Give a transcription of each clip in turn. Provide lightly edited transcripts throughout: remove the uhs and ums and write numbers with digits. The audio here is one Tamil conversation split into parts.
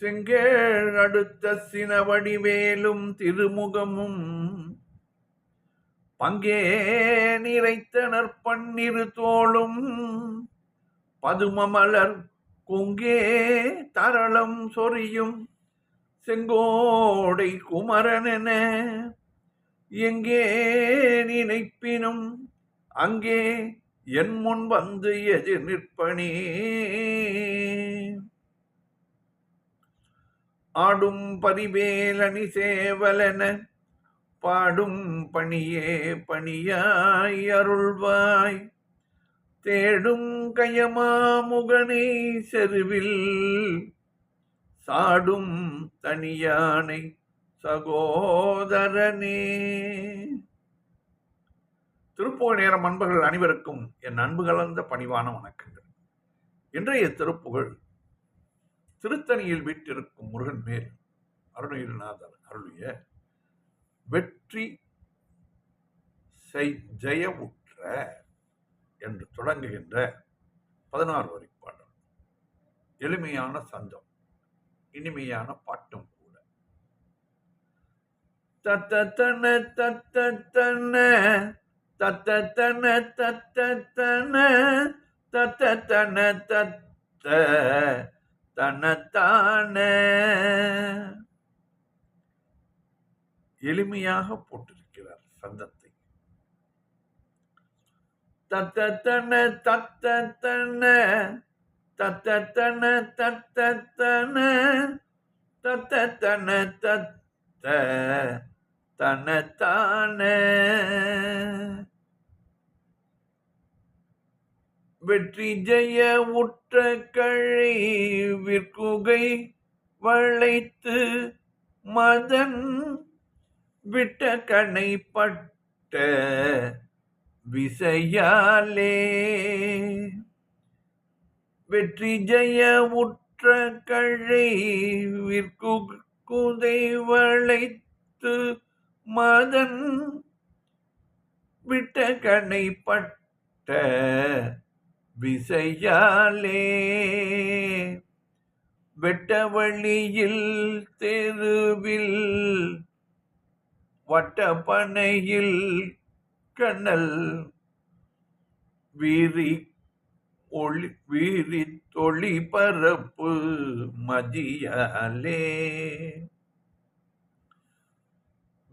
செங்கேழ் அடுத்த சினவடிவேலும் திருமுகமும் பங்கே நிறைத்தனர் பன்னிரு தோளும் பதுமமலர் குங்கே தரளம் சொரியும் செங்கோடை குமரனென எங்கே நினைப்பினும் அங்கே என் முன் வந்து எதிர் நிற்பனே. ஆடும் பரிவேலணி சேவலென பாடும் பணியே பணியாய் அருள்வாய் தேடும் கயமாமுகனை செருவில் சாடும் தனியானை சகோதரனே. திருப்புகழ் நேரம் அன்பர்கள் அனைவருக்கும் என் அன்பு கலந்த பணிவான வணக்கங்கள். இன்றைய திருப்புகழ் திருத்தணியில் வீட்டிருக்கும் முருகன் மேல் அருணகிரிநாதர் அருளிய வெற்றி ஜெயவுற்ற என்று தொடங்குகின்ற 16 வரி பாடல். எளிமையான சந்தம், இனிமையான பாட்டும் கூட. தத்தன தத்தன தத்தன தத்தன தத்தன தத்த தனத்தான. எளிமையாக போட்டிருக்கிறார் சந்தத்தை. தத்தன தத்தன தத்தன தத்தன தத்தன தத்த தனத்தான. வெற்றி ஜெய உற்ற கழை விற்குகை வளைத்து மதன் விட்ட கணைப்பட்ட விசையாலே. வெற்றி ஜெய உற்ற கழை விற்குகை வளைத்து மதன் விட்ட கணைப்பட்ட விசையாலே. வெட்ட வழியில் தெருவில் வட்டப்பனையில் கண்ணல் வீரி தொளி பரப்பு மதியாலே.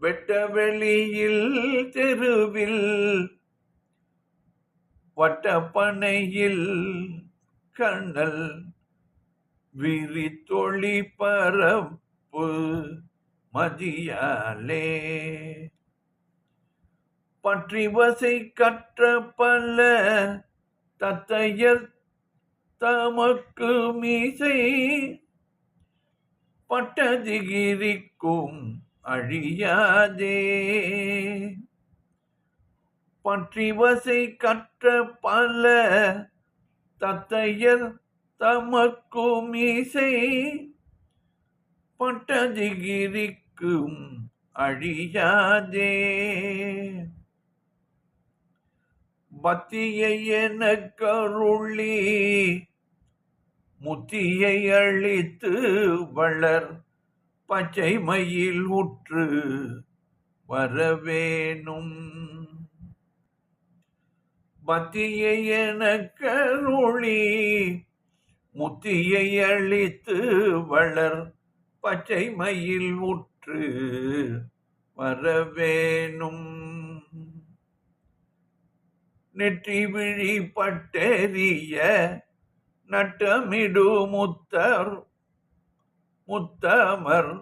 வெட்ட வெளியில் தெருவில் வட்டப்பனையில் கண்ணல் விரி தொளி பரப்பு மதியாலே. பற்றி வசை கற்ற பல தத்தையர் தமக்கு மீசை பட்டதிகிரிக்கும் அழியாதே. பற்றி வசை கற்ற பல தத்தையர் தமக்கு மீசை பட்டதிகிரிக்கும் அழியாதே. பத்தியை என கருளி முத்தியை அழித்து வளர் பச்சை மயில் உற்று வரவேணும். பத்தியை என கருளி முத்தியை அழித்து வளர் பச்சை மயில் உற்று வரவேணும். நெற்றி விழி பட்டெறிய நட்டமிடு முத்தமர்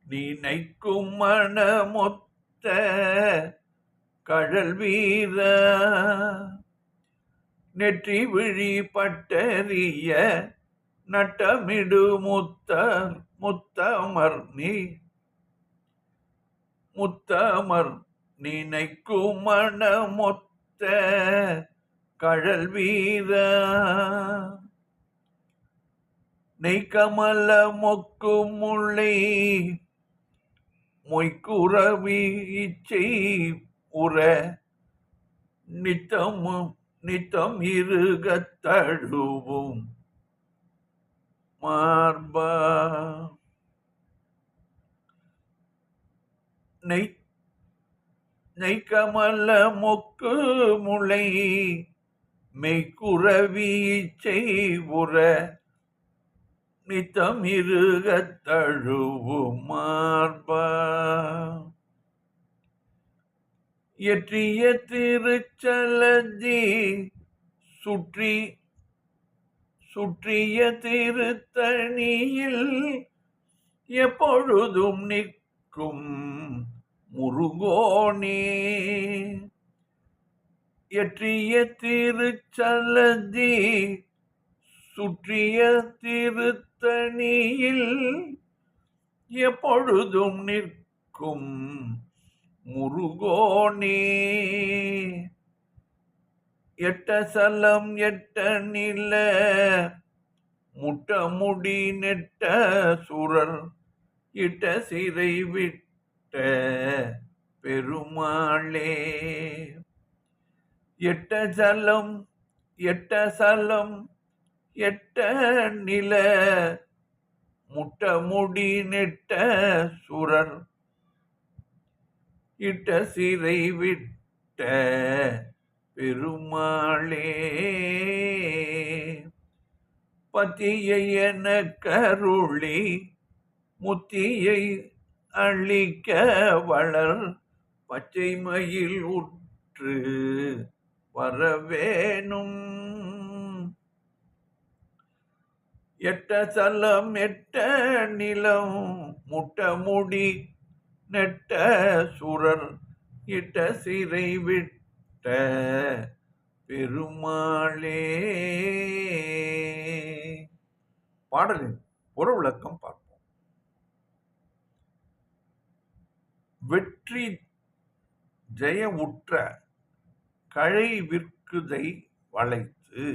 நினைக்கும் மனமொத்த கழல் வீர. நெற்றி விழி பட்டெறிய நட்டமிடு முத்தமர் நினைக்கும் மனமொத்த கழல் வீர. நெய்கமல மொக்கு முல்லை மொய்க்குறவி இச்சை உற நித்தம் இருகத் தழுவும் மார்பா நெய்கமல மொக்கு முளை மெய்க்குறவி செய்வுற நித்தம் இருகத் தழுவு மார்பா எற்றிய திருச்சலதி சுற்றிய திருத்தணியில் எப்பொழுதும் நிற்கும் முருகோனே எற்றிய திருச்சலதி சுற்றிய திருத்தணியில் எப்பொழுதும் நிற்கும் முருகோனே எட்ட சலம் எட்ட நில முட்டமுடி நெட்ட சுரர் இட்ட சிறை விட்ட பெருமாளே எட்ட சலம் எட்ட நில முட்டமுடி நெட்ட சுரர் இட்ட சிறை விட்ட பெருமாளே பத்தியை என கருளி முத்தியை அளிக்க வளர் பச்சை மயில் உற்று வரவேணும் எட்ட சலம் எட்ட நிலம் முட்டமுடி நெட்ட சுரர் இட்ட சிறை விட்ட பெருமாளே. பாடலின் பொருள் விளக்கம் பார்ப்போம். வெற்றி ஜெய உற்ற கழை விற்குதை வளைத்து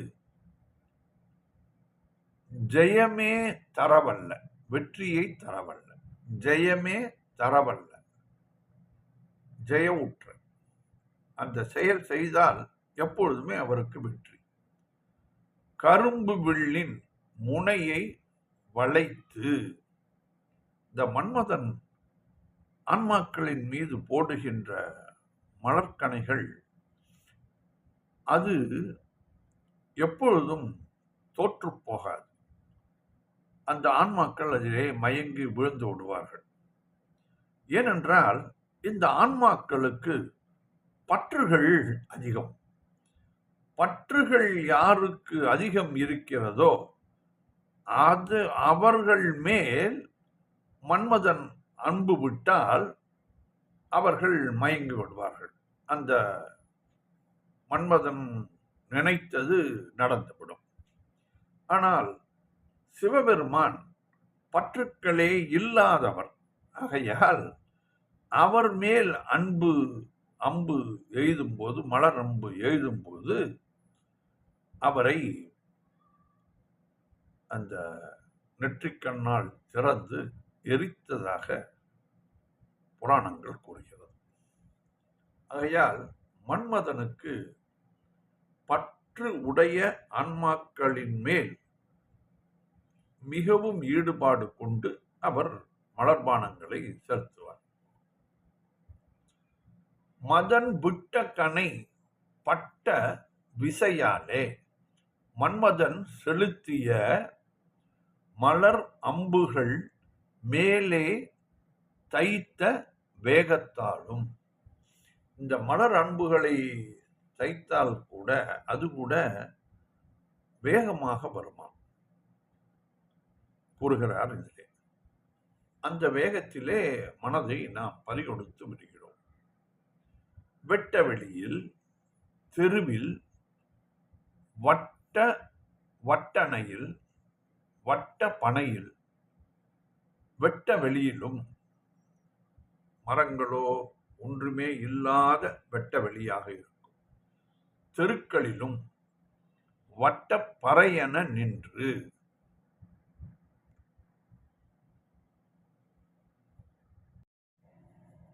ஜெயமே தரவல்ல, வெற்றியை தரவல்ல, ஜெயமே தரவல்ல, ஜெய உற்ற அந்த செயல் செய்தால் எப்பொழுதுமே அவருக்கு வெற்றி. கரும்பு வில்லின் முனையை வளைத்து இந்த மன்மதன் ஆன்மாக்களின் மீது போடுகின்ற மலர்கணைகள் அது எப்பொழுதும் தோற்று போகாது. அந்த ஆன்மாக்கள் அதிலே மயங்கி விழுந்து விடுவார்கள். ஏனென்றால் இந்த ஆன்மாக்களுக்கு பற்றுகள் அதிகம். பற்றுகள் யாருக்கு அதிகம் இருக்கிறதோ அது அவர்கள் மேல் மன்மதன் அன்பு விட்டால் அவர்கள் மயங்கி விடுவார்கள். அந்த மன்மதன் நினைத்தது நடந்துவிடும். ஆனால் சிவபெருமான் பற்றுக்களே இல்லாதவர். ஆகையால் அவர் மேல் அம்பு எய்தும்போது, மலர் அம்பு எய்தும்போது அவரை அந்த நெற்றிக்கண்ணால் திறந்து எரித்ததாக புராணங்கள் கூறுகிறது. ஆகையால் மன்மதனுக்கு பற்று உடைய ஆன்மாக்களின் மேல் மிகவும் ஈடுபாடு கொண்டு அவர் மலர்பானங்களை செலுத்துவார். மதன் விட்ட கணை பட்ட விசையாலே மன்மதன் செலுத்திய மலர் அம்புகள் மேலே தைத்த வேகத்தாலும், இந்த மலர் அம்புகளை தைத்தால் கூட அது கூட வேகமாக வருமாம் கூறுகிறார் இதிலே. அந்த வேகத்திலே மனதை நாம் பறிகொடுத்து விடுகிறோம். வெட்ட வெளியில், தெருவில், வட்டணையில், வட்ட பனையில், வெட்ட வெளியிலும் மரங்களோ ஒன்றுமே இல்லாத வெட்ட வெளியாக இருக்கும். தெருக்களிலும் வட்ட பறையென நின்று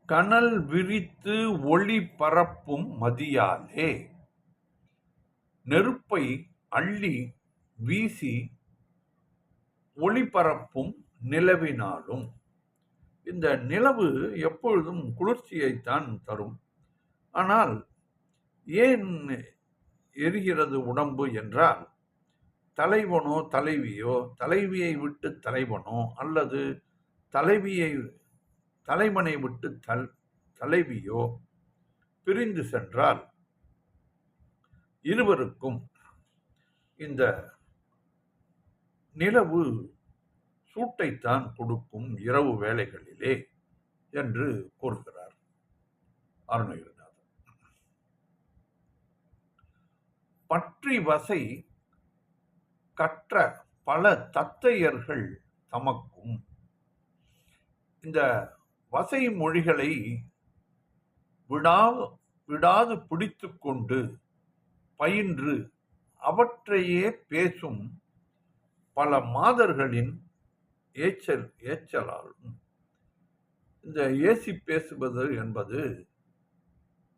கனல் விரித்து ஒளி பரப்பும் மதியாலே நெருப்பை அள்ளி வீசி ஒளிபரப்பும் நிலவினாலும். இந்த நிலவு எப்பொழுதும் குளிர்ச்சியைத்தான் தரும். ஆனால் ஏன் எரிகிறது உடம்பு என்றால், தலைவனோ தலைவியோ, தலைவியை விட்டு தலைவனோ அல்லது தலைவனை விட்டு தலைவியோ பிரிந்து சென்றால் இருவருக்கும் இந்த நிலவு சூட்டைத்தான் கொடுக்கும் இரவு வேளைகளிலே என்று கூறுகிறார் அருணகிரிநாதர். பற்றி வசை கற்ற பல தத்தையர்கள் தமக்கும். இந்த வசை மொழிகளை விடாது பிடித்து கொண்டு பயின்று அவற்றையே பேசும் பல மாதர்களின் ஏச்சலாலும். இந்த ஏசி பேசுவது என்பது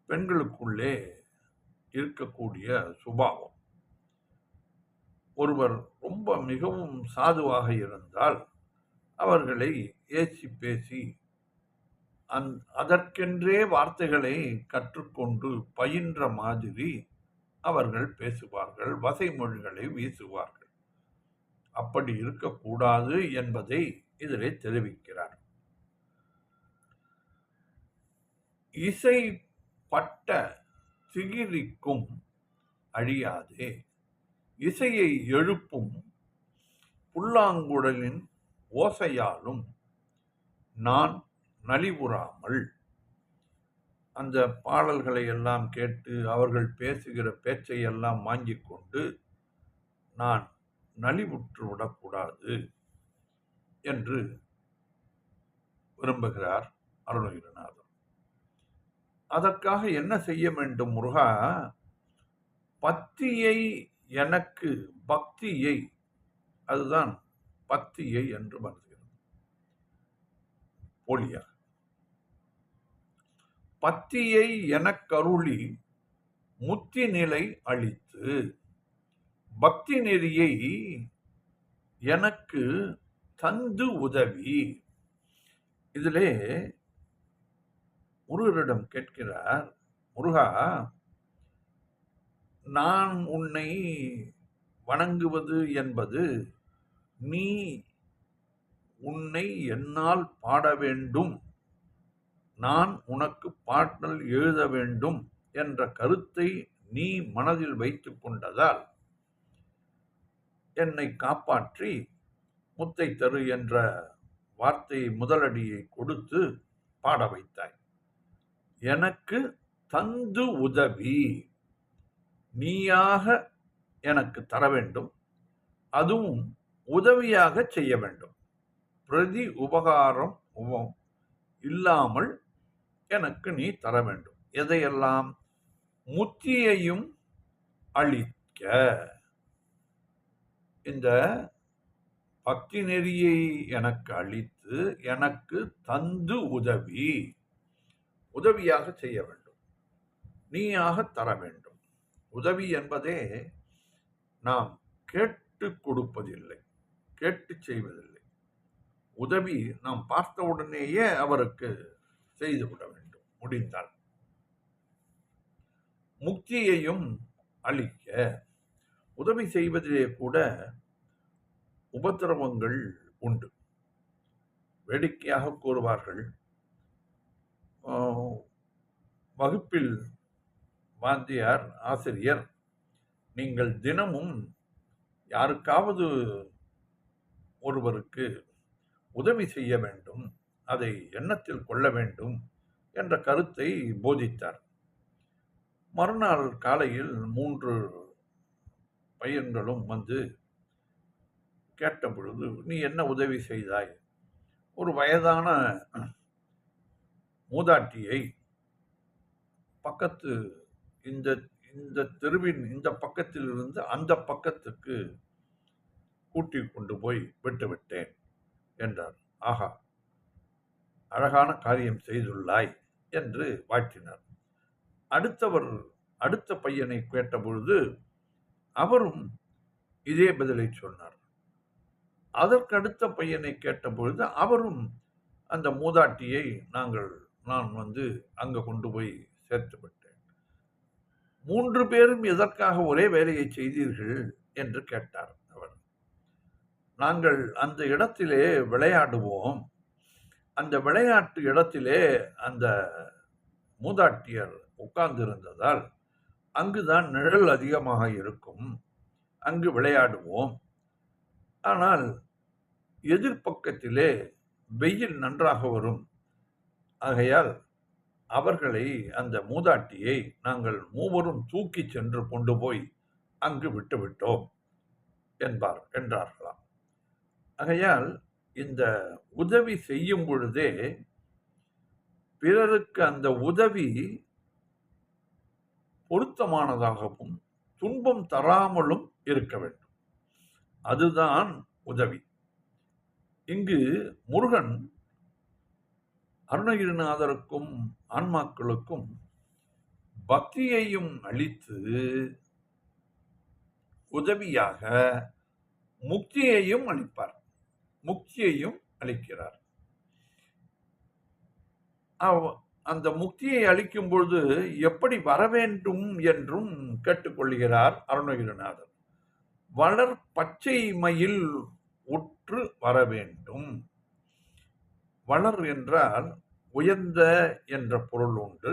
பெண்களுக்குள்ளே இருக்கக்கூடிய சுபாவம். ஒருவர் ரொம்ப மிகவும் சாதுவாக இருந்தால் அவர்களை ஏசி பேசி அதற்கென்றே வார்த்தைகளை கற்றுக்கொண்டு பயின்ற மாதிரி அவர்கள் பேசுவார்கள், வசை மொழிகளை வீசுவார்கள். அப்படி இருக்கக்கூடாது என்பதை இதிலே தெரிவிக்கிறார். இசை பட்ட திகிரிக்கும் அழியாதே, இசையை எழுப்பும் புல்லாங்குழலின் ஓசையாலும் நான் நலிவுறாமல். அந்த பாடல்களை எல்லாம் கேட்டு அவர்கள் பேசுகிற பேச்சை எல்லாம் வாங்கிக் கொண்டு நான் நலிவுற்று விடக்கூடாது என்று விரும்புகிறார் அருணகிரிநாதர். அதற்காக என்ன செய்ய வேண்டும் முருகா? பத்தியை எனக்கு பக்தியை, அதுதான் பத்தியை என்று வருகிறது போலியாக. பத்தியை எனக்கருளி முத்தி நிலை அளித்து, பக்தி நெறியை எனக்கு தந்து உதவி. இதிலே முருகரிடம் கேட்கிறார், முருகா, நான் உன்னை வணங்குவது என்பது நீ உன்னை என்னால் பாட வேண்டும், நான் உனக்கு பாடல் எழுத வேண்டும் என்ற கருத்தை நீ மனதில் வைத்துக் கொண்டதால் என்னை காப்பாற்றி முத்தை தரு என்ற வார்த்தை முதலடியை கொடுத்து பாட வைத்தாய். எனக்கு தந்து உதவி, நீயாக எனக்கு தர வேண்டும், அதுவும் உதவியாக செய்ய வேண்டும். பிரதி உபகாரம் இல்லாமல் எனக்கு நீ தர வேண்டும். எதையெல்லாம்? முத்தியையும் அளிக்க. இந்த பக்தி நெறியை எனக்கு அளித்து எனக்கு தந்து உதவி, உதவியாக செய்ய வேண்டும், நீயாக தர வேண்டும். உதவி என்பதே நாம் கேட்டு கொடுப்பதில்லை, கேட்டு செய்வதில்லை. உதவி நாம் பார்த்தவுடனேயே அவருக்கு செய்துவிட வேண்டும் முடிந்தால். முக்தியையும் அளிக்க. உதவி செய்வதிலே கூட உபத்திரவங்கள் உண்டு. வேடிக்கையாக கூறுவார்கள், வகுப்பில் வாத்தியார் ஆசிரியர், நீங்கள் தினமும் யாருக்காவது ஒருவருக்கு உதவி செய்ய வேண்டும், அதை எண்ணத்தில் கொள்ள வேண்டும் என்ற கருத்தை போதித்தார். மறுநாள் காலையில் 3 பையன்களும் வந்து கேட்ட பொழுது, நீ என்ன உதவி செய்தாய்? ஒரு வயதான மூதாட்டியை பக்கத்து இந்த தெருவின் இந்த பக்கத்தில் இருந்து அந்த பக்கத்துக்கு கூட்டி கொண்டு போய் விட்டுவிட்டேன் என்றார். ஆகா, அழகான காரியம் செய்துள்ளாய் என்று வாழ்த்தினார். அடுத்த பையனை கேட்ட பொழுது அவரும் இதே பதிலை சொன்னார். அதற்கடுத்த பையனை கேட்டபொழுது அவரும் அந்த மூதாட்டியை நான் அங்க கொண்டு போய் சேர்த்து விட்டேன். 3 பேரும் எதற்காக ஒரே வேலையை செய்தீர்கள் என்று கேட்டார் அவர். நாங்கள் அந்த இடத்திலே விளையாடுவோம். அந்த விளையாட்டு இடத்திலே அந்த மூதாட்டியர் உட்கார்ந்திருந்ததால் அங்குதான் நிழல் அதிகமாக இருக்கும். அங்கு விளையாடுவோம். ஆனால் எதிர்பக்கத்திலே வெயில் நன்றாக வரும். ஆகையால் அவர்களை, அந்த மூதாட்டியை நாங்கள் மூவரும் தூக்கி சென்று கொண்டு போய் அங்கு விட்டுவிட்டோம் என்றார்களாம். ஆகையால் இந்த உதவி செய்யும் பொழுதே பிறருக்கு அந்த உதவி பொருத்தமானதாகவும் துன்பம் தராமலும் இருக்க வேண்டும். அதுதான் உதவி. இங்கு முருகன் அருணகிரிநாதருக்கும் ஆன்மாக்களுக்கும் பக்தியையும் அளித்து உதவியாக முக்தியையும் அளிப்பார், முக்தியையும் அளிக்கிறார். அந்த முக்தியை அளிக்கும் பொழுது எப்படி வர வேண்டும் என்றும் கேட்டுக்கொள்கிறார் அருணகிரிநாதர். வளர் பச்சை மயில் உற்று வர வேண்டும். வளர் என்றால் உயர்ந்த என்ற பொருள் உண்டு,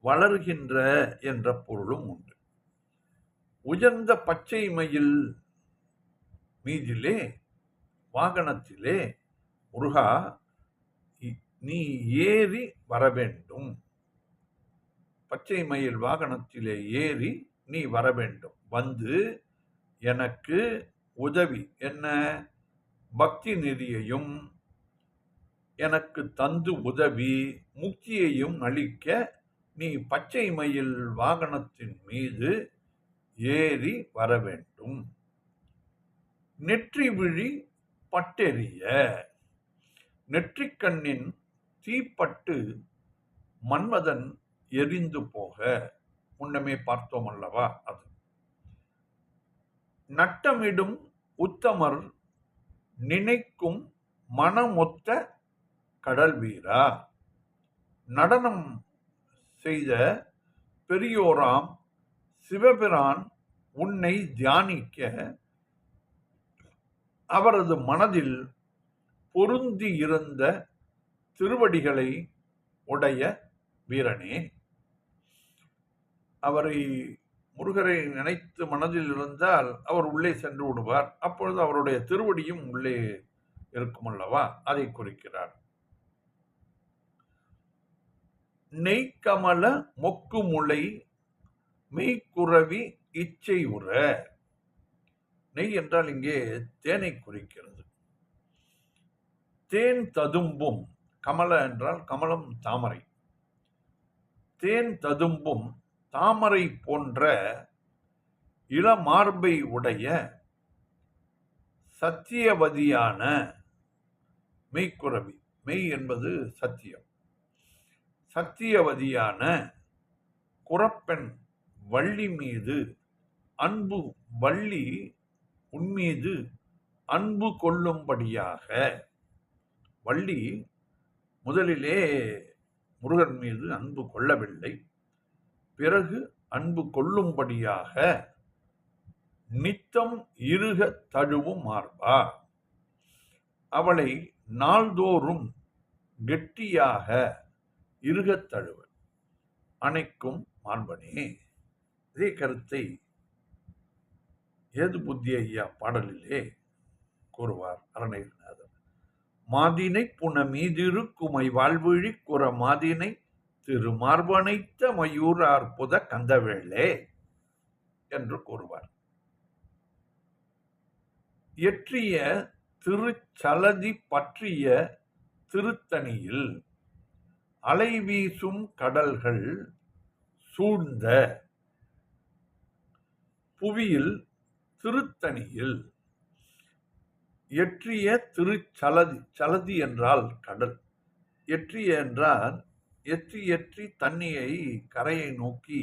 வளர்கின்ற என்ற பொருளும் உண்டு. உயர்ந்த பச்சை மயில் மீதிலே, வாகனத்திலே முருகா நீ ஏறி வர வேண்டும். பச்சை மயில் வாகனத்திலே ஏறி நீ வர வேண்டும். வந்து எனக்கு உதவி, என்ன பக்தி நெறியையும் எனக்கு தந்து உதவி முக்தியையும் அளிக்க நீ பச்சை மயில் வாகனத்தின் மீது ஏறி வர வேண்டும். நெற்றி விழி பட்டெறிய, நெற்றிக்கண்ணின் தீப்பட்டு மன்மதன் எரிந்து போக, முன்னமே பார்த்தோம் அல்லவா அது. நட்டமிடும் உத்தமர் நினைக்கும் மனமொத்த கடல் வீரா, நடனம் செய்த பெரியோராம் சிவபிரான் உன்னை தியானிக்க அவரது மனதில் பொருந்தி இருந்த திருவடிகளை உடைய வீரனே. முருகரை நினைத்து மனதில் இருந்தால் அவர் உள்ளே சென்று விடுவார். அப்பொழுது அவருடைய திருவடியும் உள்ளே இருக்கும் அல்லவா, அதை குறிக்கிறார். நெய்கமல மொக்கு முளை மெய்க்குறவி இச்சை உற. நெய் என்றால் இங்கே தேனை குறிக்கிறது. தேன் ததும்பும், கமல என்றால் கமலம் தாமரை, தேன் ததும்பும் தாமரை போன்ற இளமார்பை உடைய சத்தியவதியான மெய்க்குறவி, மெய் என்பது சத்தியம், சத்தியவதியான குறப்பெண் வள்ளி மீது அன்பு, வள்ளி உன்மீது அன்பு கொள்ளும்படியாக. வள்ளி முதலிலே முருகன் மீது அன்பு கொள்ளவில்லை, பிறகு அன்பு கொள்ளும்படியாக நித்தம் இருக தழுவும் மார்பா, அவளை நாள்தோறும் கெட்டியாக இருகத் தழுவ அணைக்கும் மார்பனே. இதே கருத்தை ஏது புத்தி ஐயா பாடலிலே கூறுவார் அருணகிரிநாதர். மாதினை புன மீதிரு குமை வாழ்விழி குற மாதினை திரு மார்பனைத்த மயூர் அற்புத கந்தவேளே என்று கூறுவார். எற்றிய திருச்சலதி பற்றிய திருத்தணியில் அலை வீசும் கடல்கள் சூழ்ந்த புவியில் திருத்தணியில் எற்றிய திருச்சலதி, சலதி என்றால் கடல், எற்றிய என்றால் எற்றி எற்றி தண்ணியை கரையை நோக்கி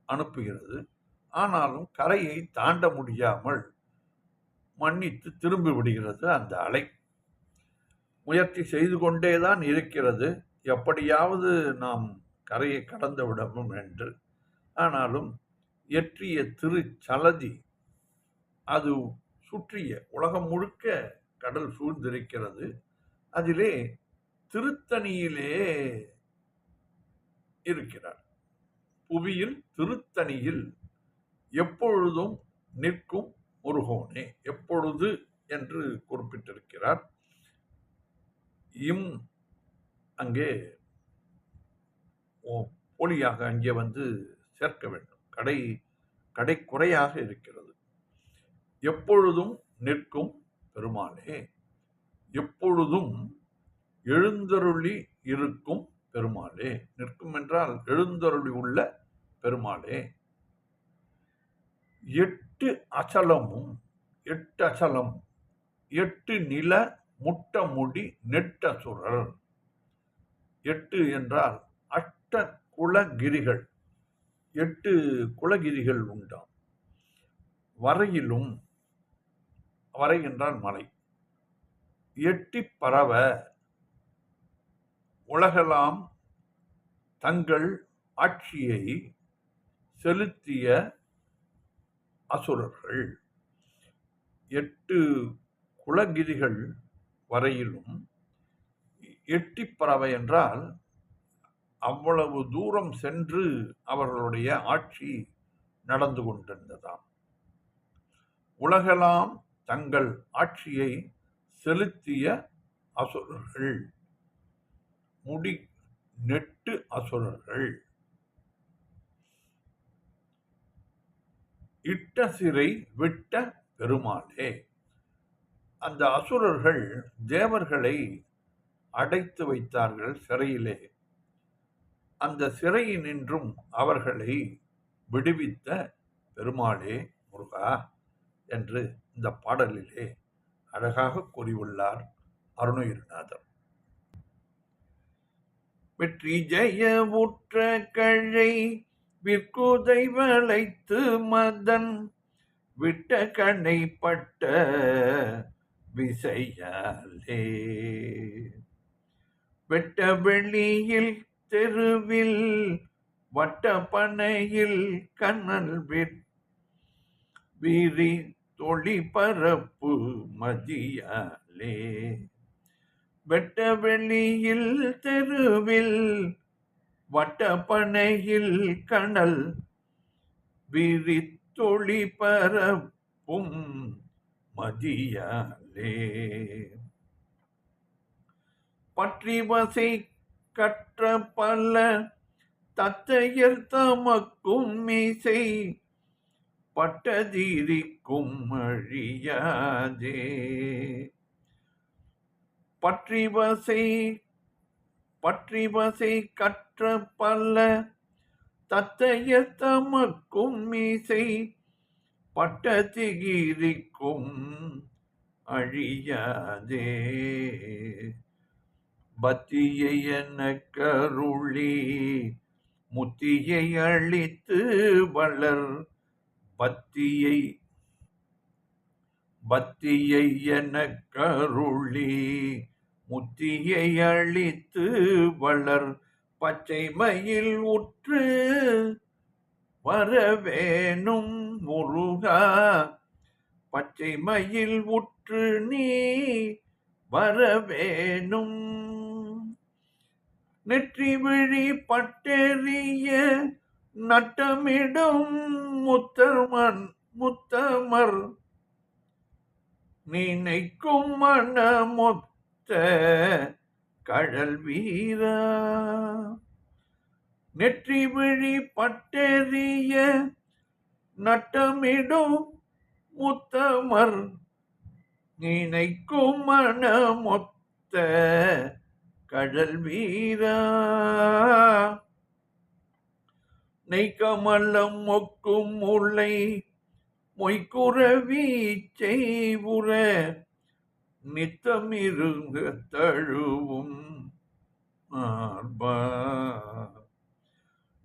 அனுப்புகிறது. ஆனாலும் கரையை தாண்ட முடியாமல் மன்னித்து திரும்பி விடுகிறது அந்த அலை. முயற்சி செய்து கொண்டேதான் இருக்கிறது, எப்படியாவது நாம் கரையை கடந்து விடவும் என்று. ஆனாலும் எற்றிய திருச்சலதி அது சுற்றிய உலகம் முழுக்க கடல் சூழ்ந்திருக்கிறது. அதிலே திருத்தணியிலே இருக்கிறார். புவியில் திருத்தணியில் எப்பொழுதும் நிற்கும் முருகோனே, எப்பொழுது என்று குறிப்பிட்டிருக்கிறார். அங்கே போலியாக அங்கே வந்து சேர்க்க வேண்டும். கடைக்குறையாக இருக்கிறது. எப்பொழுதும் நிற்கும் பெருமாளே, எப்பொழுதும் எழுந்தருளி இருக்கும் பெருமாளே. நிற்கும் என்றால் எழுந்தருளி உள்ள பெருமாளே. 8 அச்சலமும் 8 அச்சலம் 8 நில முட்டமுடி நெட்டசுரர். 8 என்றால் அஷ்ட குலகிரிகள், 8 குலகிரிகள் உண்டாம். வரையிலும், வரை என்றால் மலை, எட்டி பரவ உலகெல்லாம் தங்கள் ஆட்சியை செலுத்திய அசுரர்கள். 8 குலகிரிகள் வரையிலும் எட்டி பறவை என்றால் அவ்வளவு தூரம் சென்று அவர்களுடைய ஆட்சி நடந்து கொண்டிருந்ததாம். உலகெல்லாம் தங்கள் ஆட்சியை செலுத்திய அசுரர்கள், முடி நெட்டு அசுரர்கள். இட்ட சிறை விட்ட பெருமாளே. அந்த அசுரர்கள் தேவர்களை அடைத்து வைத்தார்கள் சிறையிலே. அந்த சிறையினின்றும் அவர்களை விடுவித்த பெருமாளே முருகா என்று இந்த பாடலிலே அழகாக கூறியுள்ளார் அருணகிரிநாதர். வெற்றி ஜெய உற்ற கழை விற்குதை வளைத்து மதன் விட்ட கணைப்பட்ட விசையாலே வெட்ட வெளியில் தெருவில் வட்ட பனையில் கண்ணல் வீரி தொழி பரப்பு மதியாலே. வெட்ட வெளியில் தெருவில் வட்ட பனையில் கணல் வீரி தொழி பரப்பும் மதியாலே. பற்றி வசை கற்ற பல தத்தையர் தமக்கும் மீசை பட்டதிரிக்கும் அழியாதே. பற்றி வசை கற்ற பல தத்தையர் தமக்கும் மீசை பட்டதிரிக்கும் அழியாதே. பத்தியை என கருளி முத்தியை அளித்து வளர். பத்தியை என கருளி முத்தியை அளித்து வளர். பச்சை மயில் உற்று வரவேணும் முருகா. பச்சை மயில் உற்று நீ வரவேணும். நெற்றி விழி பட்டெறிய நட்டமிடும் முத்தமர் நினைக்கும் மனமொத்த கழல் வீரா. நெற்றி விழி பட்டெறிய நட்டமிடும் முத்தமர் நினைக்கும் மனமொத்த கழல் வீரா. நெய்கமலம் மொக்கும் முல்லை மொய்குறவி செய்வுற நித்தமிருங்க தழுவும் மார்பா.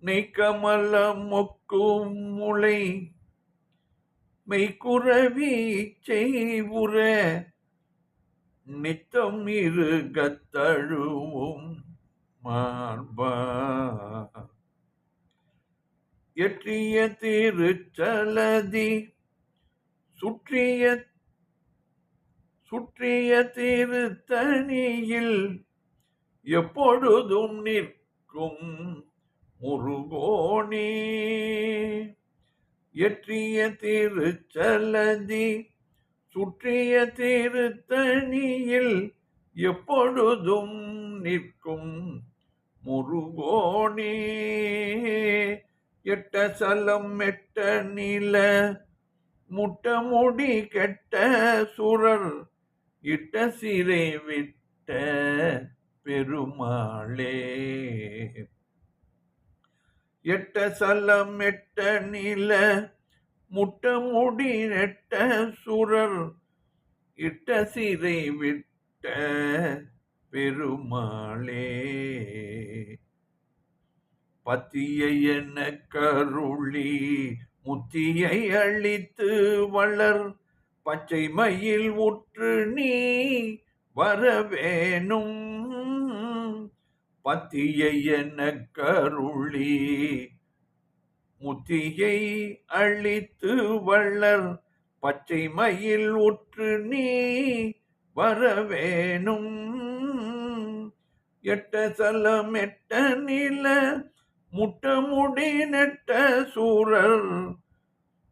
நெய்கமலம் மொக்கும் முளை மெய்க்குறவி செய்வுற நித்தம் இருகத் தழுவும் மார்பா எற்றிய திருச்சலதி சுற்றிய திருத்தணியில் எப்பொழுதும் நிற்கும் முருகோனே. எற்றிய திருச்சலதி சுற்றிய திருத்தணியில் எப்பொழுதும் நிற்கும் முருகோனே. எட்ட சலம் மெட்ட நில முட்ட முடி கெட்ட சுரர் இட்ட சிறை விட்ட பெருமாளே. எட்ட சலம் மெட்ட நில முட்ட முடி நெட்ட சுரர் இட்ட சிறை விட்ட பெருமாளே. பத்தியை என கருளி முத்தியை அளித்து வளர் பச்சை மயில் உற்று நீ வரவேணும். பத்தியை என கருளி முத்தியை அளித்து வளர் பச்சை மயில் உற்று நீ வரவேணும். எட்ட சலம் எட்ட நில முட்ட முடி நெட்ட சூரர்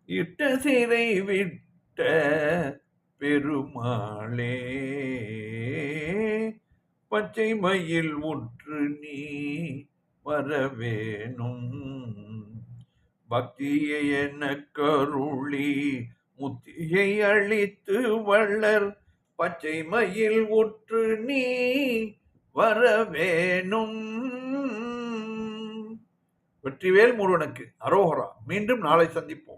இட்ட சிறை விட்ட பெருமாளே. பச்சை மயில் உற்று நீ வரவேணும். பக்தியை என கருளி முத்தியை அளித்து வளர் பச்சை மயில் உற்று நீ வரவேணும். வெற்றிவேல் முருகனுக்கு அரோகரா. மீண்டும் நாளை சந்திப்போம்.